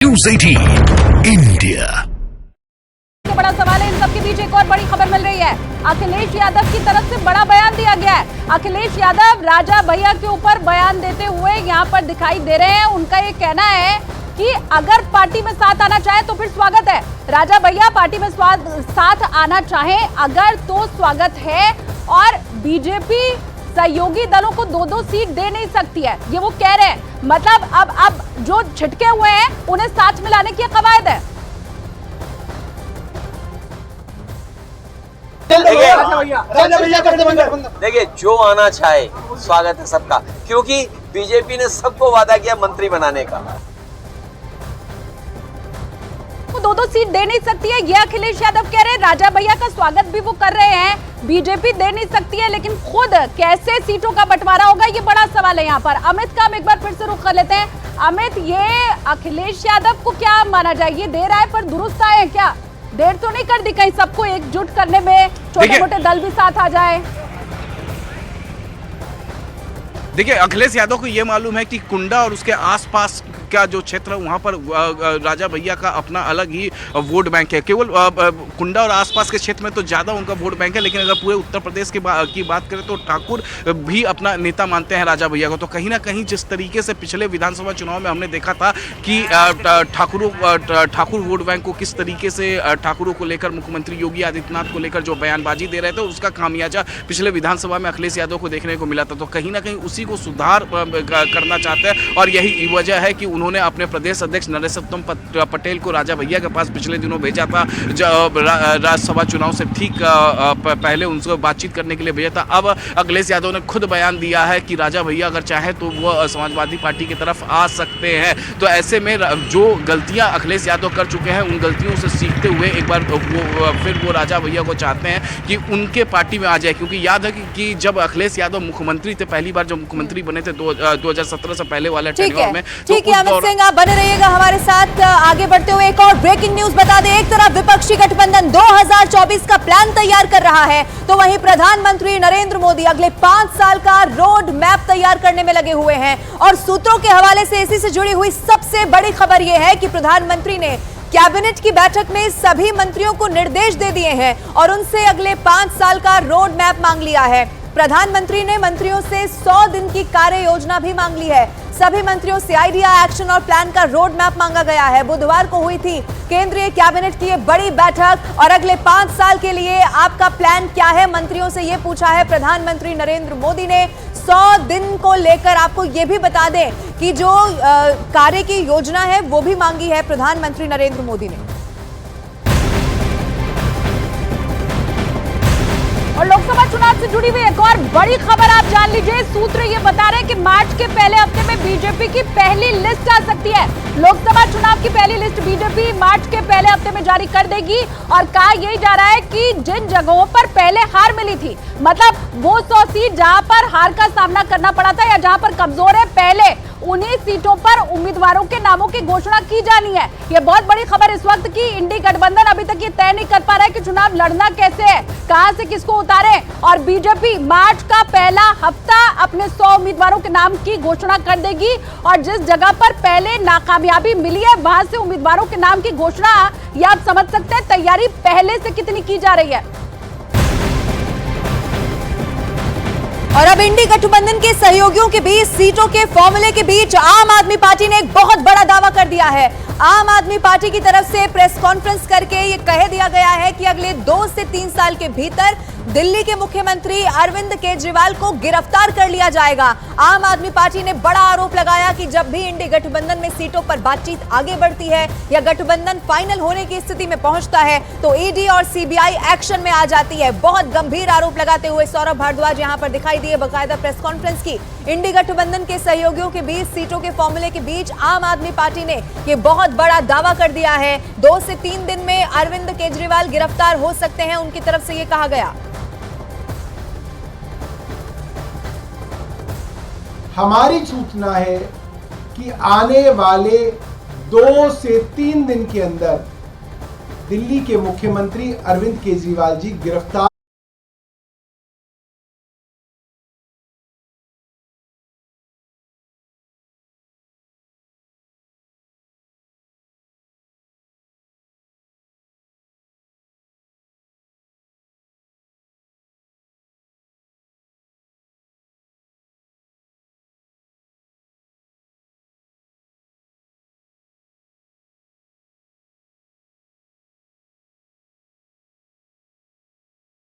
News 18 India. बड़ा सवाल है, इन सबके बीच एक और बड़ी खबर मिल रही है। अखिलेश यादव की तरफ से बड़ा बयान दिया गया है। अखिलेश यादव राजा भैया के ऊपर बयान देते हुए यहाँ पर दिखाई दे रहे हैं। उनका ये कहना है कि अगर पार्टी में साथ आना चाहे तो फिर स्वागत है। राजा भैया पार्टी में साथ आना चाहे अगर तो स्वागत है, और बीजेपी सहयोगी दलों को 2-2 सीट दे नहीं सकती है, ये वो कह रहे हैं। मतलब अब जो छिटके हुए हैं उन्हें साथ मिलाने की कवायद है। देखिए, जो आना चाहे स्वागत है सबका, क्योंकि बीजेपी ने सबको वादा किया मंत्री बनाने का। वो 2-2 सीट दे नहीं सकती है, ये अखिलेश यादव कह रहे हैं। राजा भैया का स्वागत भी वो कर रहे हैं। बीजेपी दे नहीं सकती है, लेकिन खुद कैसे सीटों का बंटवारा होगा, ये बड़ा सवाल है। यहाँ पर अमित का हम एक बार फिर से रुख कर लेते हैं। अमित, ये अखिलेश यादव को क्या माना जाए? ये दे रहा है पर दुरुस्त आए हैं क्या? देर तो नहीं कर दी कहीं सबको एकजुट करने में, छोटे मोटे दल भी साथ आ जाए? देखिए, अखिलेश यादव को ये मालूम है कि कुंडा और उसके आसपास का जो क्षेत्र है वहाँ पर राजा भैया का अपना अलग ही वोट बैंक है। केवल कुंडा और आसपास के क्षेत्र में तो ज़्यादा उनका वोट बैंक है, लेकिन अगर पूरे उत्तर प्रदेश की बात करें तो ठाकुर भी अपना नेता मानते हैं राजा भैया को। तो कहीं ना कहीं जिस तरीके से पिछले विधानसभा चुनाव में हमने देखा था कि ठाकुर वोट बैंक को किस तरीके से ठाकुरों को लेकर मुख्यमंत्री योगी आदित्यनाथ को लेकर जो बयानबाजी दे रहे थे, उसका खामियाजा पिछले विधानसभा में अखिलेश यादव को देखने को मिला था। तो कहीं ना कहीं उसी को सुधार करना चाहते हैं, और यही वजह है कि उन्होंने अपने प्रदेश अध्यक्ष नरेशोत्तम पटेल को राजा भैया के पास पिछले दिनों भेजा था। राज्यसभा चुनाव से ठीक पहले उनसे बातचीत करने के लिए भेजा था। अब अखिलेश यादव ने खुद बयान दिया है कि राजा भैया अगर चाहे तो वो समाजवादी पार्टी की तरफ आ सकते हैं। तो ऐसे में जो गलतियां अखिलेश यादव कर चुके हैं, उन गलतियों से सीखते हुए एक बार वो राजा भैया को चाहते हैं कि उनके पार्टी में आ जाए। क्योंकि याद है कि जब अखिलेश यादव मुख्यमंत्री थे, पहली बार जब मुख्यमंत्री बने थे 2017 से पहले वाले टेन्योर में, ठीक है अमित सिंह, आप बने रहिएगा हमारे साथ। आगे बढ़ते हुए एक और ब्रेकिंग न्यूज बता दें। एक तरफ विपक्षी गठबंधन 2024 का प्लान तैयार कर रहा है, तो वहीं प्रधानमंत्री नरेंद्र मोदी अगले 5 साल का रोड मैप तैयार करने में लगे हुए हैं। और सूत्रों के हवाले से इसी से जुड़ी हुई सबसे बड़ी खबर यह है कि प्रधानमंत्री ने कैबिनेट की बैठक में सभी मंत्रियों को निर्देश दे दिए हैं और उनसे अगले 5 साल का रोड मैप मांग लिया है। प्रधानमंत्री ने मंत्रियों से 100 दिन की कार्य योजना भी मांग ली है। सभी मंत्रियों से आइडिया, एक्शन और प्लान का रोड मैप मांगा गया है। बुधवार को हुई थी केंद्रीय कैबिनेट की ये बड़ी बैठक, और अगले 5 साल के लिए आपका प्लान क्या है, मंत्रियों से ये पूछा है प्रधानमंत्री नरेंद्र मोदी ने। 100 दिन को लेकर आपको ये भी बता दें कि जो कार्य की योजना है वो भी मांगी है प्रधानमंत्री नरेंद्र मोदी ने। और लोकसभा चुनाव से जुड़ी हुई एक और बड़ी खबर आप जान लीजिए। सूत्र ये बता रहे हैं कि मार्च के पहले हफ्ते में बीजेपी की पहली लिस्ट आ सकती है। लोकसभा चुनाव की पहली लिस्ट बीजेपी मार्च के पहले हफ्ते में जारी कर देगी। और कहा यही जा रहा है कि जिन जगहों पर पहले हार मिली थी, मतलब वो 100 सीट जहां पर हार का सामना करना पड़ा था या जहां पर कमजोर है, पहले उन्हीं सीटों पर उम्मीदवारों के नामों की घोषणा की जानी है। ये बहुत बड़ी खबर इस वक्त की इंडी गठबंधन अभी तक ये तय नहीं कर पा रहा है कि चुनाव लड़ना कैसे है, कहां से किसको उतारे। और बीजेपी मार्च का पहला हफ्ता अपने 100 उम्मीदवारों के नाम की घोषणा कर देगी। और जिस जगह पर पहले नाकामयाबी मिली है, वहां से उम्मीदवारों के नाम की घोषणा, ये आप समझ सकते हैं तैयारी पहले से कितनी की जा रही है। और अब इंडी गठबंधन के सहयोगियों के बीच सीटों के फॉर्मूले के बीच आम आदमी पार्टी ने एक बहुत बड़ा दावा कर दिया है। आम आदमी पार्टी की तरफ से प्रेस कॉन्फ्रेंस करके ये कह दिया गया है कि अगले 2 से 3 साल के भीतर दिल्ली के मुख्यमंत्री अरविंद केजरीवाल को गिरफ्तार कर लिया जाएगा। आम आदमी पार्टी ने बड़ा आरोप लगाया कि जब भी इंडी गठबंधन में सीटों पर बातचीत आगे बढ़ती है या गठबंधन फाइनल होने की स्थिति में पहुंचता है, तो ईडी और सीबीआई एक्शन में आ जाती है। बहुत गंभीर आरोप लगाते हुए सौरभ भारद्वाज यहां पर दिखाई दिए, बाकायदा प्रेस कॉन्फ्रेंस की। इंडी गठबंधन के सहयोगियों के बीच सीटों के फॉर्मूले के बीच आम आदमी पार्टी ने यह बहुत बड़ा दावा कर दिया है। 2 से 3 दिन में अरविंद केजरीवाल गिरफ्तार हो सकते हैं, उनकी तरफ से यह कहा गया। हमारी सूचना है कि आने वाले 2 से 3 दिन के अंदर दिल्ली के मुख्यमंत्री अरविंद केजरीवाल जी गिरफ्तार